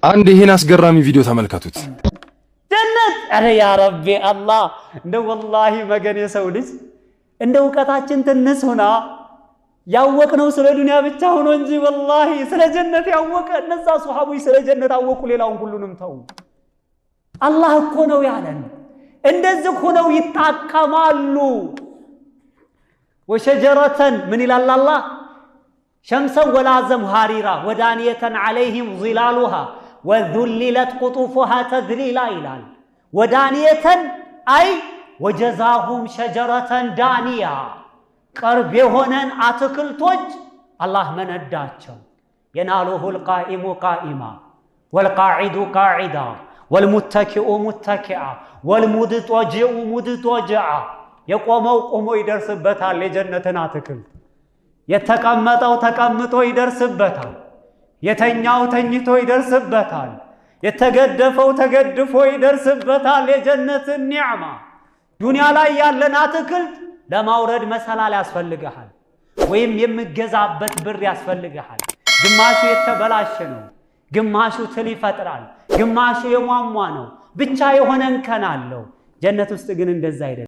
አንድ ይሄን አስገራሚ ቪዲዮ ተመልከቱት። ጀነት አረ ያ ረቢ አላህ እንደ ወላሂ መገን የሰው ልጅ እንደ ዕውቀታችን ትንሽ ሆና ያወቅነው ስለ ዱንያ ብቻ ሆኖ እንጂ ወላሂ ስለ ጀነት ያወቀ እነዛ ሱሐቦች ስለ ጀነት አወቁ፣ ሌላውን ሁሉንም ተው። አላህ እኮ ነው ያለን። እንደዚህ ሆነው ይታከማሉ። ወሸጀረተን ምን ይላል አላህ? ሸምሰን ወላ ዘምሃሪራ ወዳንየተን ዐለይሂም ዚላሉሃ ወዙሊለት ቁጡፉሃ ተዝሊላ ይላል። ወዳንየተን አይ ወጀዛሁም ሸጀረተን ዳንያ ቅርብ የሆነን አትክልቶች አላህ መነዳቸው። የናሉሁል ቃኢሙ ቃኢማ ወልቃዒዱ ቃዒዳ ወልሙተኪኡ ሙተኪዓ ወልሙድጦጅዑ ሙድጦጅዓ። የቆመው ቆሞ ይደርስበታል የጀነትን አትክልት፣ የተቀመጠው ተቀምጦ ይደርስበታል፣ የተኛው ተኝቶ ይደርስበታል፣ የተገደፈው ተገድፎ ይደርስበታል የጀነትን ኒዕማ። ዱንያ ላይ ያለን አትክልት ለማውረድ መሰላል ያስፈልግሃል፣ ወይም የምገዛበት ብር ያስፈልግሃል። ግማሹ የተበላሸ ነው፣ ግማሹ ትል ይፈጥራል፣ ግማሹ የሟሟ ነው፣ ብቻ የሆነ እንከን አለው። ጀነት ውስጥ ግን እንደዛ አይደለም።